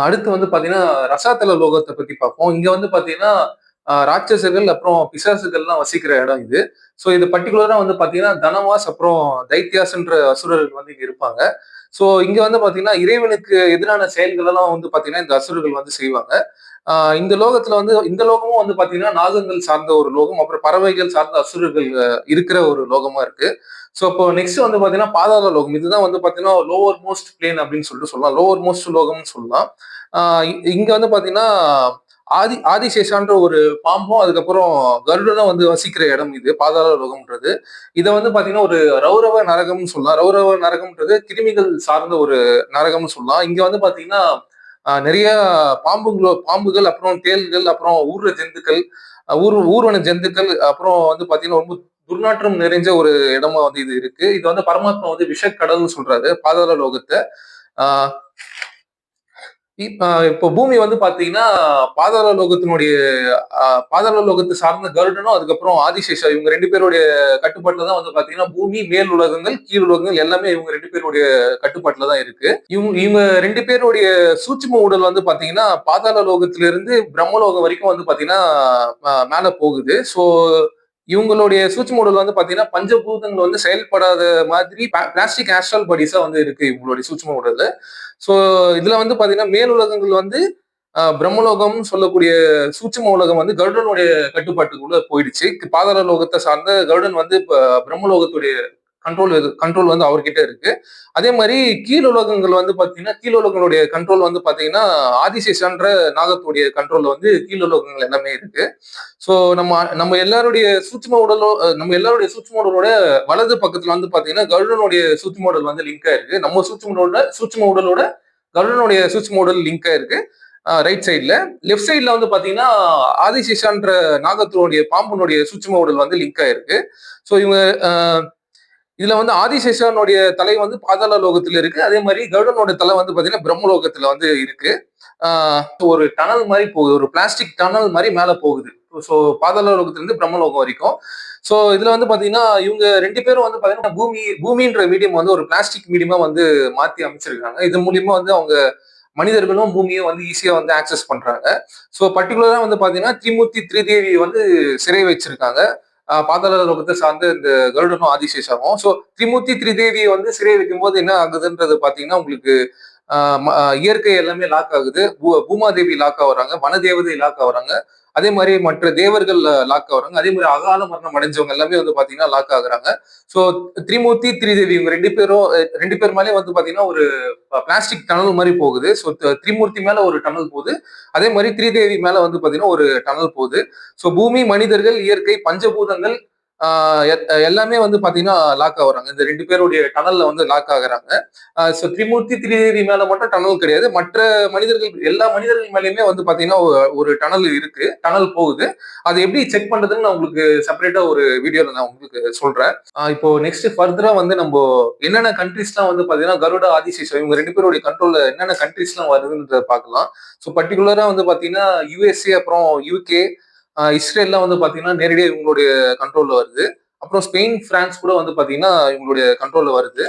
அடுத்து வந்து பாத்தீங்கன்னா, ரசாத்தல லோகத்த பத்தி பார்ப்போம். இங்க வந்து பாத்தீங்கன்னா, ராட்சசர்கள் அப்புறம் பிசாசுகள்லாம் வசிக்கிற இடம் இது. ஸோ இது பர்ட்டிகுலரா வந்து பாத்தீங்கன்னா, தனவாஸ் அப்புறம் தைத்தியாஸ்ன்ற அசுரர்கள் வந்து இங்க இருப்பாங்க. ஸோ இங்க வந்து பாத்தீங்கன்னா, இறைவனுக்கு எதிரான செயல்கள் எல்லாம் வந்து பாத்தீங்கன்னா, இந்த அசுரர்கள் வந்து செய்வாங்க. இந்த லோகத்துல வந்து இந்த லோகமும் வந்து பாத்தீங்கன்னா, நாகங்கள் சார்ந்த ஒரு லோகம், அப்புறம் பறவைகள் சார்ந்த அசுரர்கள் இருக்கிற ஒரு லோகமா இருக்கு. ஸோ இப்போ நெக்ஸ்ட் வந்து பாத்தீங்கன்னா, பாதாள லோகம். இதுதான் வந்து பாத்தீங்கன்னா, லோவர் மோஸ்ட் பிளேன் அப்படின்னு சொல்லிட்டு சொல்லலாம். லோவர் மோஸ்ட் லோகம்னு சொல்லலாம். இங்க வந்து பாத்தீங்கன்னா, ஆதிசேஷான்ற ஒரு பாம்பும், அதுக்கப்புறம் கருடனும் வந்து வசிக்கிற இடம் இது, பாதாள லோகம்ன்றது. இத வந்து பாத்தீங்கன்னா, ஒரு ரௌரவ நரகம்னு சொல்லலாம். ரௌரவ நரகம்ன்றது கிருமிகள் சார்ந்த ஒரு நரகம்னு சொல்லலாம். இங்க வந்து பாத்தீங்கன்னா, நிறைய பாம்புகள், அப்புறம் தேள்கள், அப்புறம் ஊர்வன ஜந்துக்கள், ஊர்வன ஜந்துக்கள், அப்புறம் வந்து பாத்தீங்கன்னா, ரொம்ப துர்நாற்றம் நிறைஞ்ச ஒரு இடமா வந்து இது இருக்கு. இது வந்து பரமாத்மா வந்து விஷக்கடல்னு சொல்றாரு பாதாள லோகத்த. ஆஹ் இப்போ பூமி வந்து பாத்தீங்கன்னா, பாதாள லோகத்தினுடைய பாதாள லோகத்தை சார்ந்த கருடனும், அதுக்கப்புறம் ஆதிசேஷா இவங்க 2 பேருடைய கட்டுப்பாட்டுல தான் வந்து பாத்தீங்கன்னா, பூமி, மேல் உலகங்கள், கீழ் உலகங்கள் எல்லாமே இவங்க 2 பேருடைய கட்டுப்பாட்டுல தான் இருக்கு. இவங்க இவங்க 2 பேருடைய சூட்சும உடல் வந்து பாத்தீங்கன்னா, பாதாள லோகத்திலிருந்து பிரம்மலோகம் வரைக்கும் வந்து பாத்தீங்கன்னா, மேல போகுது. ஸோ இவங்களுடைய சூட்சும உடல் வந்து பாத்தீங்கன்னா, பஞ்சபூதங்கள் வந்து செயல்படாத மாதிரி பிளாஸ்டிக் ஆஸ்ட்ரல் பாடிஸா வந்து இருக்கு இவங்களுடைய சூட்சும உடல். சோ இதுல வந்து பாத்தீங்கன்னா, மேல் உலகங்கள் வந்து பிரம்மலோகம்னு சொல்லக்கூடிய சூட்சும உலகம் வந்து கருடனுடைய கட்டுப்பாட்டுக்குள்ள போயிடுச்சு. பாதாள லோகத்தை சார்ந்த கருடன் வந்து இப்ப பிரம்மலோகத்துடைய கண்ட்ரோல் வந்து அவர்கிட்ட இருக்கு. அதே மாதிரி கீழ் உலகங்கள் வந்து பாத்தீங்கன்னா, கீழ் உலகங்களுடைய கண்ட்ரோல் வந்து பாத்தீங்கன்னா, ஆதிசேஷன்ற நாகத்துடைய கண்ட்ரோல்ல வந்து கீழ் உலகங்கள் எல்லாமே இருக்கு. சோ நம்ம எல்லாருடைய சூட்சும உடலோ நம்ம எல்லாருடைய சூட்சும உடலோட வலது பக்கத்துல வந்து பாத்தீங்கன்னா, கருடனுடைய சூட்சும உடல் வந்து லிங்க் ஆயிருக்கு. நம்ம சூட்சும உடலோட கருடனுடைய சூட்சும உடல் லிங்க் ஆயிருக்கு. ரைட் சைட்ல. லெஃப்ட் சைட்ல வந்து பாத்தீங்கன்னா, ஆதிசேஷான்ற நாகத்தினுடைய பாம்புனுடைய சூட்சும உடல் வந்து லிங்க் ஆயிருக்கு. சோ இவங்க இதுல வந்து ஆதிசேஷனுடைய தலை வந்து பாதாள லோகத்துல இருக்கு. அதே மாதிரி கருடனோட தலை வந்து பாத்தீங்கன்னா பிரம்மலோகத்துல வந்து இருக்கு. ஒரு டனல் மாதிரி போகுது, ஒரு பிளாஸ்டிக் டனல் மாதிரி மேல போகுது. ஸோ பாதாள லோகத்துல இருந்து பிரம்மலோகம் வரைக்கும். ஸோ இதுல வந்து பாத்தீங்கன்னா, இவங்க 2 பேரும் வந்து பாத்தீங்கன்னா, பூமின்ற மீடியம் வந்து ஒரு பிளாஸ்டிக் மீடியமா வந்து மாத்தி அமைச்சிருக்காங்க. இது மூலியமா வந்து அவங்க மனிதர்களும் பூமியும் வந்து ஈஸியா வந்து ஆக்சஸ் பண்றாங்க. ஸோ பர்டிகுலரா வந்து பாத்தீங்கன்னா, திரிமூர்த்தி திரிதேவி வந்து சிறை வச்சிருக்காங்க. பாதாள லோகத்தை சார்ந்த இந்த கருடனும் ஆதிசேஷாவும். ஸோ திரிமூர்த்தி திரிதேவியை வந்து சிறை வைக்கும்போது என்ன ஆகுதுன்றது பாத்தீங்கன்னா, உங்களுக்கு இயற்கை எல்லாமே லாக் ஆகுது. பூமாதேவி லாக் ஆகுறாங்க, வனதேவதை லாக் ஆகுறாங்க, அதே மாதிரி மற்ற தேவர்கள் லாக் ஆகுறாங்க, அதே மாதிரி அகால மரணம் அடைஞ்சவங்க எல்லாமே வந்து பாத்தீங்கன்னா லாக் ஆகுறாங்க. ஸோ திரிமூர்த்தி திரிதேவி இவங்க 2 பேர் மேலே வந்து பாத்தீங்கன்னா ஒரு பிளாஸ்டிக் டனல் மாதிரி போகுது. ஸோ திரிமூர்த்தி மேல ஒரு டனல் போகுது, அதே மாதிரி திரிதேவி மேல வந்து பாத்தீங்கன்னா ஒரு டனல் போகுது. ஸோ பூமி, மனிதர்கள், இயற்கை, பஞ்சபூதங்கள் எல்லாமே வந்து பாத்தீங்கன்னா லாக் ஆகுறாங்க. இந்த 2 பேருடைய டனல்ல வந்து லாக் ஆகுறாங்க. ஸோ திரிமூர்த்தி திரிதேவி மேல மட்டும் டனல் கிடையாது, மற்ற எல்லா மனிதர்கள் மேலயுமே வந்து பாத்தீங்கன்னா ஒரு டனல் இருக்கு, டனல் போகுது. அதை எப்படி செக் பண்றதுன்னு நான் உங்களுக்கு செப்பரேட்டா ஒரு வீடியோல நான் உங்களுக்கு சொல்றேன். இப்போ நெக்ஸ்ட் ஃபர்தரா வந்து நம்ம என்னென்ன கண்ட்ரிஸ்லாம் வந்து பாத்தீங்கன்னா கருட, ஆதிசேஷன் இவங்க 2 பேருடைய கண்ட்ரோல்ல என்னென்ன கண்ட்ரிஸ்லாம் வருதுன்றத பார்க்கலாம். ஸோ பர்டிகுலரா வந்து பாத்தீங்கன்னா யுஎஸ்ஏ, அப்புறம் யூகே, இஸ்ரேல்லாம் வந்து பாத்தீங்கன்னா நேரடியாக இவங்களுடைய கண்ட்ரோல்ல வருது. அப்புறம் ஸ்பெயின், பிரான்ஸ் கூட வந்து பாத்தீங்கன்னா இவங்களுடைய கண்ட்ரோல்ல வருது.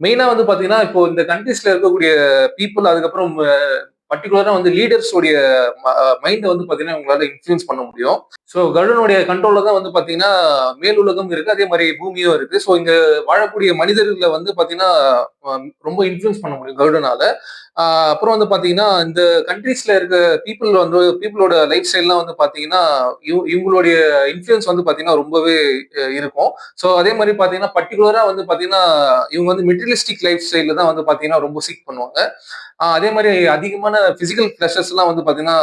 மெயினா வந்து பாத்தீங்கன்னா, இப்போ இந்த கண்ட்ரீஸ்ல இருக்கக்கூடிய பீப்புள், அதுக்கப்புறம் பர்டிகுலரா வந்து லீடர்ஸ் உடைய மைண்ட் வந்து பாத்தீங்கன்னா உங்களால இன்ஃபுளுன்ஸ் பண்ண முடியும். ஸோ கருடனுடைய கண்ட்ரோல்ல தான் வந்து பாத்தீங்கன்னா மேல் உலகம் இருக்கு, அதே மாதிரி பூமியும் இருக்கு. ஸோ இங்க வாழக்கூடிய மனிதர்களை வந்து பாத்தீங்கன்னா ரொம்ப இன்ஃபுளுன்ஸ் பண்ண முடியும் கருடனால. அப்புறம் வந்து பாத்தீங்கன்னா, இந்த கண்ட்ரீஸ்ல இருக்க பீப்புளோட லைஃப் ஸ்டைல்லாம் வந்து பாத்தீங்கன்னா, இவங்களுடைய இன்ஃபுளுன்ஸ் வந்து பாத்தீங்கன்னா ரொம்பவே இருக்கும். ஸோ அதே மாதிரி பாத்தீங்கன்னா பர்டிகுலரா வந்து பாத்தீங்கன்னா, இவங்க வந்து மெட்டீரியலிஸ்டிக் லைஃப் ஸ்டைல தான் வந்து பாத்தீங்கன்னா ரொம்ப சீக் பண்ணுவாங்க. அதே மாதிரி அதிகமான பிசிக்கல் பிளஷர்ஸ் எல்லாம் வந்து பாத்தீங்கன்னா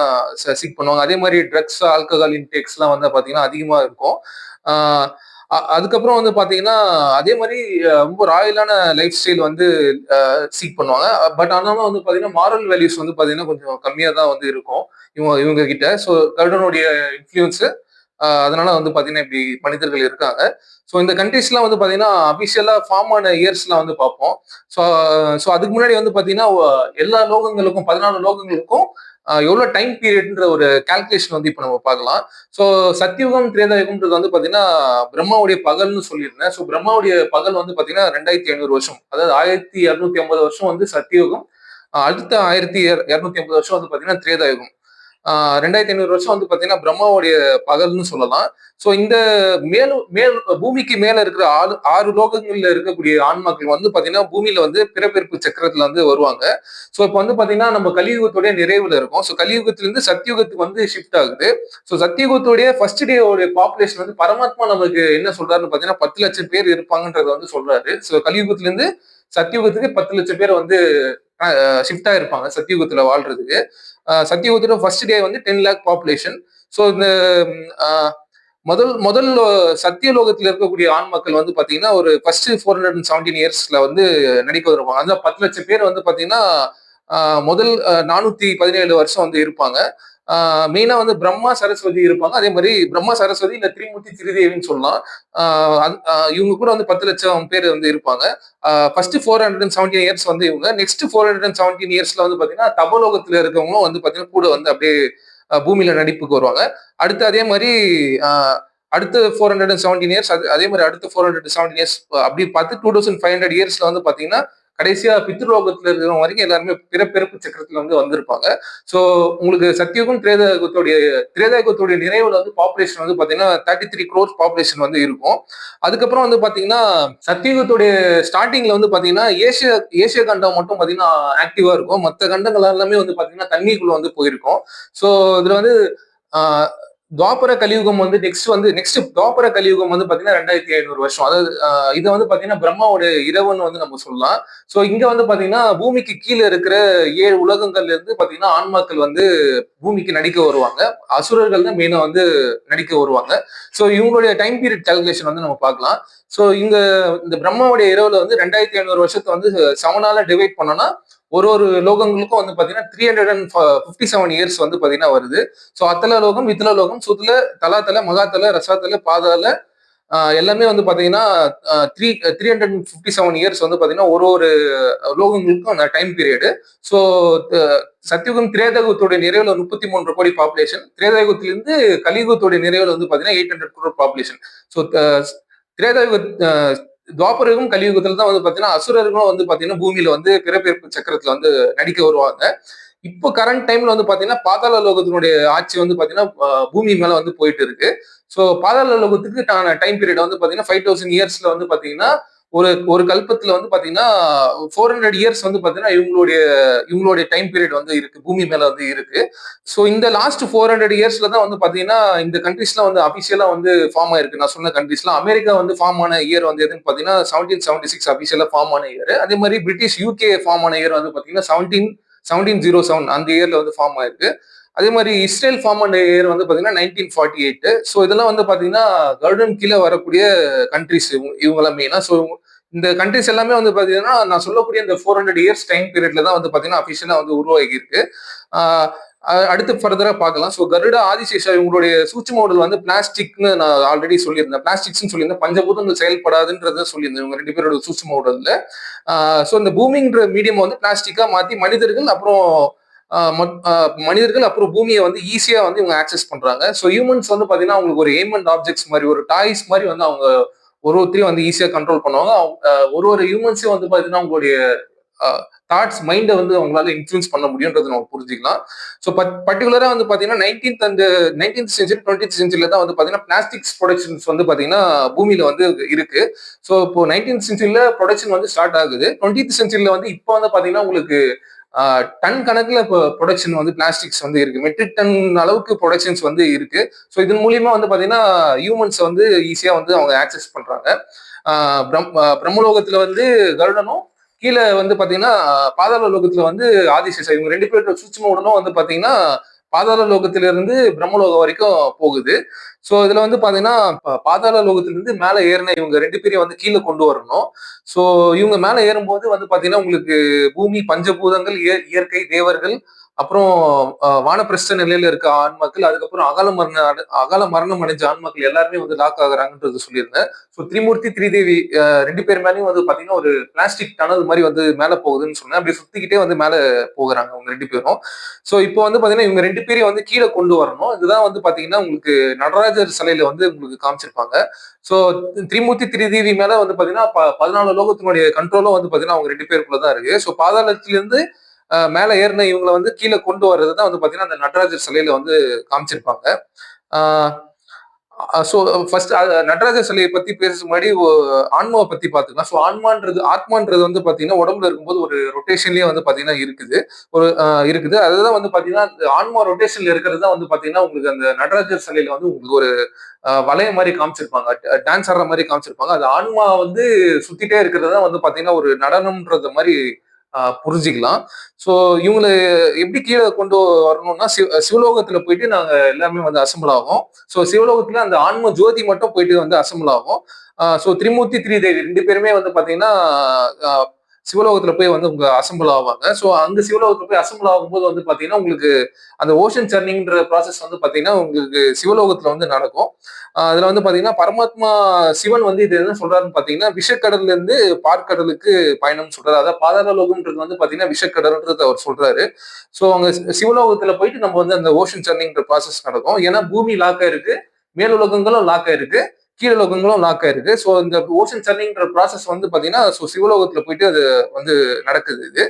சீக் பண்ணுவாங்க. அதே மாதிரி ட்ரக்ஸ், ஆல்கஹால் இன்டேக்ஸ் எல்லாம் வந்து பாத்தீங்கன்னா அதிகமா இருக்கும். ஆஹ் அதுக்கப்புறம் வந்து பாத்தீங்கன்னா, அதே மாதிரி ரொம்ப ராயலான லைஃப் ஸ்டைல் வந்து சீக் பண்ணுவாங்க. பட் ஆனாலும் வந்து பாத்தீங்கன்னா மாரல் வேல்யூஸ் வந்து பாத்தீங்கன்னா கொஞ்சம் கம்மியா தான் வந்து இருக்கும் இவங்க கிட்ட. ஸோ கருடனுடைய இன்ஃபுளுன்ஸ், அதனால வந்து பாத்தீங்கன்னா இப்படி மனிதர்கள் இருக்காங்க. ஸோ இந்த கண்ட்ரிஸ்லாம் வந்து பாத்தீங்கன்னா அபிஷியலா ஃபார்ம் ஆன இயர்ஸ்லாம் வந்து பார்ப்போம். ஸோ ஸோ அதுக்கு முன்னாடி வந்து பாத்தீங்கன்னா எல்லா லோகங்களுக்கும் 14 லோகங்களுக்கும் எவ்வளவு டைம் பீரியட்ன்ற ஒரு கால்குலேஷன் வந்து இப்ப நம்ம பார்க்கலாம். ஸோ சத்தியுகம், திரேதாயுகம்ன்றது வந்து பாத்தீங்கன்னா பிரம்மாவுடைய பகல்னு சொல்லியிருந்தேன். ஸோ பிரம்மாவுடைய பகல் வந்து பாத்தீங்கன்னா 2500 வருஷம், அதாவது 1250 வருஷம் வந்து சத்தியுகம். அடுத்த 1250 வருஷம் வந்து பாத்தீங்கன்னா திரேதாயுகம். 2500 வருஷம் வந்து பாத்தீங்கன்னா பிரம்மாவுடைய பகல்னு சொல்லலாம். சோ இந்த மேல் பூமிக்கு மேல இருக்கிற 6 லோகங்கள்ல இருக்கக்கூடிய ஆன்மாக்கள் வந்து பாத்தீங்கன்னா பூமியில வந்து பிறப்பிறப்பு சக்கரத்துல வந்து வருவாங்க. சோ இப்ப வந்து பாத்தீங்கன்னா நம்ம கலியுகத்துடைய நிறைவுல இருக்கோம். சோ கலியுகத்திலிருந்து சத்தியுகத்துக்கு வந்து ஷிஃப்ட் ஆகுது. சோ சத்தியுகத்துடைய ஃபர்ஸ்ட் டே உடைய பாப்புலேஷன் வந்து பரமாத்மா நமக்கு என்ன சொல்றாருன்னு பாத்தீங்கன்னா 10 லட்சம் பேர் இருப்பாங்கன்றத வந்து சொல்றாரு. சோ கலியுகத்திலிருந்து சத்தியுகத்துக்கு 10 லட்சம் பேர் வந்து ஷிஃப்ட் ஆயிருப்பாங்க சத்தியுகத்துல வாழ்றதுக்கு. சத்தியுகத்துல ஃபர்ஸ்ட் டே வந்து 10 லேக் பாப்புலேஷன். ஸோ இந்த முதல் முதல் சத்தியலோகத்தில் இருக்கக்கூடிய ஆண் மக்கள் வந்து பாத்தீங்கன்னா ஒரு ஃபர்ஸ்ட் 417 இயர்ஸ்ல வந்து நடிக்க வருவாங்க. அந்த 10 லட்சம் பேர் வந்து பாத்தீங்கன்னா முதல் 417 வருஷம் வந்து இருப்பாங்க. மெயினா வந்து பிரம்மா சரஸ்வதி இருப்பாங்க. அதே மாதிரி பிரம்மா சரஸ்வதி இல்ல திரிமூர்த்தி திரிதேவின்னு சொல்லலாம். இவங்க கூட வந்து 10 லட்சம் பேர் வந்து இருப்பாங்க. ஃபர்ஸ்ட் 417 இயர்ஸ் வந்து இவங்க. நெக்ஸ்ட் 417 இயர்ஸ்ல வந்து பாத்தீங்கன்னா தபோலோகத்துல இருக்கவங்களும் வந்து பாத்தீங்கன்னா கூட வந்து அப்படியே பூமியில நடிப்புக்கு வருவாங்க. அடுத்து அதே மாதிரி அடுத்த 417 இயர்ஸ் அதே மாதிரி அடுத்த 417 இயர்ஸ் அப்படி பார்த்து 2500 இயர்ஸ்ல வந்து பாத்தீங்கன்னா கடைசியா பித்ருலோகத்துல இருக்கிற வரைக்கும் எல்லாருமே பிறப்பு சக்கரத்துல வந்து வந்திருப்பாங்க. சோ உங்களுக்கு சத்தியுகம் திரேதாயுகத்துடைய நிறைவுல வந்து பாப்புலேஷன் வந்து பாத்தீங்கன்னா 33 crores பாப்புலேஷன் வந்து இருக்கும். அதுக்கப்புறம் வந்து பாத்தீங்கன்னா சத்தியுகத்துடைய ஸ்டார்டிங்ல வந்து பாத்தீங்கன்னா ஏசிய கண்டம் மட்டும் பாத்தீங்கன்னா ஆக்டிவா இருக்கும். மற்ற கண்டங்கள் எல்லாமே வந்து பாத்தீங்கன்னா தண்ணிக்குள்ள வந்து போயிருக்கும். சோ இதுல வந்து துவாபர கலியுகம் வந்து நெக்ஸ்ட் துவாபர கலியுகம் வந்து பாத்தீங்கன்னா 2500 வருஷம். அதாவது இதை வந்து பாத்தீங்கன்னா பிரம்மாவோட இரவுன்னு வந்து நம்ம சொல்லலாம். சோ இங்க வந்து பாத்தீங்கன்னா பூமிக்கு கீழே இருக்கிற 7 உலகங்கள்ல இருந்து பாத்தீங்கன்னா ஆன்மாக்கள் வந்து பூமிக்கு நடிக்க வருவாங்க. அசுரர்கள் தான் மெயினா வந்து நடிக்க வருவாங்க. சோ இவங்களுடைய டைம் பீரியட் கால்குலேஷன் வந்து நம்ம பார்க்கலாம். சோ இந்த பிரம்மாவுடைய இரவுல வந்து 2500 வருஷத்தை வந்து 7ஆல டிவைட் பண்ணோம்னா ஒரு லோகங்களுக்கும் வந்து பாத்தீங்கன்னா 357 இயர்ஸ் வந்து பாத்தீங்கன்னா வருது. சோ அத்தல லோகம், வித்தல லோகம், சுத்தல, தலாத்தல, மகாத்தல, ரசாத்தல, பாதாள எல்லாமே வந்து பாத்தீங்கன்னா 357 இயர்ஸ் வந்து பாத்தீங்கன்னா ஒரு லோகங்களுக்கும் அந்த டைம் பீரியடு. ஸோ சத்தியுகம் திரேதாயுகத்துடைய நிறைவுல 33 கோடி பாப்புலேஷன், திரேதாயுகத்திலிருந்து கலியுகத்துடைய நிறைவுல வந்து பாத்தீங்கன்னா 800 crore பாப்புலேஷன். ஸோ திரேதாயுக துவாபரயுகம் கலியுகத்துல தான் வந்து பாத்தீங்கன்னா அசுரர்களும் வந்து பாத்தீங்கன்னா பூமியில வந்து பிறப்பிறப்பு சக்கரத்துல வந்து நடிக்க வருவாங்க. இப்போ கரண்ட் டைம்ல வந்து பாத்தீங்கன்னா பாதாள லோகத்தினுடைய ஆட்சி வந்து பாத்தீங்கன்னா பூமி மேல வந்து போயிட்டு இருக்கு. சோ பாதாள லோகத்துக்கு டைம் பீரியட் வந்து பாத்தீங்கன்னா 5000 இயர்ஸ்ல வந்து பாத்தீங்கன்னா ஒரு ஒரு கல்பத்துல வந்து பாத்தீங்கன்னா 400 இயர்ஸ் வந்து பாத்தீங்கன்னா இவங்களுடைய டைம் பீரியட் வந்து இருக்கு, பூமி மேல வந்து இருக்கு. சோ இந்த லாஸ்ட் 400 இயர்ஸ்ல தான் வந்து பாத்தீங்கன்னா இந்த கண்ட்ரிஸ்லாம் வந்து அபிஷியலா வந்து ஃபார்ம் ஆயிருக்கு. நான் சொன்ன கண்ட்ரிஸ்லாம் அமெரிக்கா வந்து ஃபார்ம் ஆன இயர் வந்து எதுன்னு பாத்தீங்கன்னா 1776 அபிஷியலா ஃபார்ம் ஆன இயர். அதே மாதிரி பிரிட்டிஷ் யூகே ஃபார்ம் ஆன இயர் வந்து பாத்தீங்கன்னா 1707 அந்த இயர்ல வந்து ஃபார்ம் ஆயிருக்கு. அதே மாதிரி இஸ்ரேல் ஃபார்ம் ஆன இயர் வந்து பாத்தீங்கன்னா 1948. ஸோ இதெல்லாம் வந்து பாத்தீங்கன்னா கர்டன் கீழே வரக்கூடிய கண்ட்ரிஸ் இவங்கெல்லாம் மெயினா. ஸோ இந்த கண்ட்ரிஸ் எல்லாமே வந்து பாத்தீங்கன்னா நான் சொல்லக்கூடிய இந்த 400 இயர்ஸ் டைம் பீரியட்ல தான் வந்து பாத்தீங்கன்னா அபிஷியலா வந்து உருவாகி இருக்கு. அடுத்து ஃபர்தரா பார்க்கலாம். ஸோ கருடா ஆதிசேஷா இவங்களுடைய சூட்சும உடல் வந்து பிளாஸ்டிக்னு நான் ஆல்ரெடி சொல்லியிருந்தேன். பிளாஸ்டிக்ஸ்னு சொல்லியிருந்தேன். பஞ்சபூதங்கள் செயல்படாதுன்றத சொல்லியிருந்தேன் இவங்க 2 பேரோட சூட்சும உடல்ல. ஸோ இந்த பூமின்ற மீடியம் வந்து பிளாஸ்டிக்கா மாத்தி மனிதர்கள் அப்புறம் பூமியை வந்து ஈஸியா வந்து இவங்க ஆக்சஸ் பண்றாங்க. ஸோ ஹியூமன்ஸ் வந்து பாத்தீங்கன்னா அவங்களுக்கு ஒரு எய்ம் ஆப்ஜெக்ட்ஸ் மாதிரி, ஒரு டாய்ஸ் மாதிரி வந்து அவங்க ஒருத்தரையும் வந்து ஈஸியா கண்ட்ரோல் பண்ணுவாங்க. ஒரு ஹியூமன்ஸையும் வந்து பாத்தீங்கன்னா அவங்களுடைய தாட்ஸ் மைண்டை வந்து அவங்களால இன்ஃபுளுன்ஸ் பண்ண முடியும்ன்றது நம்ம புரிஞ்சுக்கலாம். ஸோ பர்டிகுலரா வந்து பாத்தீங்கன்னா 19th செஞ்சுரி 20th செஞ்சுரியில தான் வந்து பாத்தீங்கன்னா பிளாஸ்டிக்ஸ் ப்ரொடக்ஷன்ஸ் வந்து பாத்தீங்கன்னா பூமியில வந்து இருக்கு. ஸோ இப்போ 19th செஞ்சுரியில ப்ரொடக்ஷன் வந்து ஸ்டார்ட் ஆகுது. 20th செஞ்சுரியில வந்து இப்போ வந்து பாத்தீங்கன்னா உங்களுக்கு டன் கணக்குல இப்போ ப்ரொடக்ஷன் வந்து பிளாஸ்டிக்ஸ் வந்து இருக்கு. மெட்ரிக் டன் அளவுக்கு ப்ரொடக்ஷன்ஸ் வந்து இருக்கு. ஸோ இதன் மூலியமா வந்து பாத்தீங்கன்னா ஹியூமன்ஸ் வந்து ஈஸியா வந்து அவங்க ஆக்சஸ் பண்றாங்க. பிரம்மலோகத்துல வந்து கருடனும், கீழே வந்து பாத்தீங்கன்னா பாதாள லோகத்துல வந்து ஆதிசேஷா இவங்க 2 பேரோட சூட்சும உடலும் வந்து பாத்தீங்கன்னா பாதாள லோகத்திலிருந்து பிரம்மலோகம் வரைக்கும் போகுது. சோ இதுல வந்து பாத்தீங்கன்னா பாதாள லோகத்திலிருந்து மேல ஏறின இவங்க 2 பேரையும் வந்து கீழே கொண்டு வரணும். சோ இவங்க மேல ஏறும்போது வந்து பாத்தீங்கன்னா உங்களுக்கு பூமி, பஞ்சபூதங்கள், இயற்கை, தேவர்கள், அப்புறம் வானப்பிரஸ்த நிலையில இருக்க ஆன்மாக்கள், அதுக்கப்புறம் அகால மரணம் அடைஞ்ச ஆன்மாக்கள் எல்லாருமே வந்து லாக் ஆகுறாங்கன்றது சொல்லியிருந்தேன். ஸோ திரிமூர்த்தி திரிதேவி 2 பேர் மேலேயும் வந்து பாத்தீங்கன்னா ஒரு பிளாஸ்டிக் டனல் மாதிரி வந்து மேல போகுதுன்னு சொன்னேன். அப்படி சுத்திக்கிட்டே வந்து மேல போகிறாங்க அவங்க 2 பேரும். ஸோ இப்போ வந்து பாத்தீங்கன்னா இவங்க 2 பேரையும் வந்து கீழே கொண்டு வரணும். இதுதான் வந்து பாத்தீங்கன்னா உங்களுக்கு நடராஜர் சிலையில வந்து உங்களுக்கு காமிச்சிருப்பாங்க. சோ திரிமூர்த்தி திரிதேவி மேல வந்து பாத்தீங்கன்னா 14 லோகத்தினுடைய கண்ட்ரோலும் வந்து பாத்தீங்கன்னா அவங்க 2 பேருக்குள்ளதான் இருக்கு. சோ பாதாளத்திலிருந்து மேல ஏறின இவங்களை வந்து கீழே கொண்டு வர்றதுதான் வந்து பாத்தீங்கன்னா அந்த நடராஜர் சிலையில வந்து காமிச்சிருப்பாங்க. ஆஹ் சோ ஃபர்ஸ்ட் நடராஜர் சிலையை பத்தி பேசுறதுக்கு முன்னாடி ஆன்மாவை பத்தி பாத்துக்கலாம். சோ ஆத்மான்றது வந்து பாத்தீங்கன்னா உடம்புல இருக்கும்போது ஒரு ரொட்டேஷன்லயே வந்து பாத்தீங்கன்னா இருக்குது. ஒரு இருக்குது. அதுதான் வந்து பாத்தீங்கன்னா இந்த ஆன்மா ரொட்டேஷன்ல இருக்கிறது தான் வந்து பாத்தீங்கன்னா உங்களுக்கு அந்த நடராஜர் சிலையில வந்து உங்களுக்கு ஒரு வளைய மாதிரி காமிச்சிருப்பாங்க. டான்ஸ் ஆடுற மாதிரி காமிச்சிருப்பாங்க. அது ஆன்மா வந்து சுத்திட்டே இருக்கிறது தான் வந்து பாத்தீங்கன்னா ஒரு நடனம்ன்றது மாதிரி புரிஞ்சுக்கலாம். சோ இவங்களை எப்படி கீழே கொண்டு வரணும்னா சிவலோகத்துல போயிட்டு நாங்க எல்லாமே வந்து அசம்பிள் ஆகும். சோ சிவலோகத்துல அந்த ஆன்ம ஜோதி மட்டும் போயிட்டு வந்து அசம்பிள் ஆகும். சோ திரிமூர்த்தி திரிதேவி ரெண்டு பேருமே வந்து பாத்தீங்கன்னா ஆஹ் சிவலோகத்துல போய் வந்து உங்க அசம்பிள் ஆவாங்க. சோ அங்க சிவலோகத்துல போய் அசம்பிள் ஆகும்போது வந்து பாத்தீங்கன்னா உங்களுக்கு அந்த ஓஷன் சர்னிங்ன்ற ப்ராசஸ் வந்து பாத்தீங்கன்னா உங்களுக்கு சிவலோகத்துல வந்து நடக்கும். அதுல வந்து பாத்தீங்கன்னா பரமாத்மா சிவன் வந்து இது என்ன சொல்றாருன்னு பாத்தீங்கன்னா விஷக்கடல்ல இருந்து பார்க்கடலுக்கு பயணம் சொல்றாரு. அதாவது பாதாள லோகம்ன்றது வந்து பாத்தீங்கன்னா விஷக்கடல்ன்றது அவர் சொல்றாரு. சோ அங்க சிவலோகத்துல போயிட்டு நம்ம வந்து அந்த ஓஷன் சர்னிங்ன்ற ப்ராசஸ் நடக்கும். ஏன்னா பூமி லாக் ஆயிருக்கு, மேலுலகங்களும் லாக் ஆயிருக்கு, கீழுலகங்களும் லாக் ஆயிருக்கு. சோ இந்த ஓஷன் சர்னிங்ன்ற ப்ராசஸ் வந்து பாத்தீங்கன்னா சிவலோகத்துல போயிட்டு அது வந்து நடக்குது இது.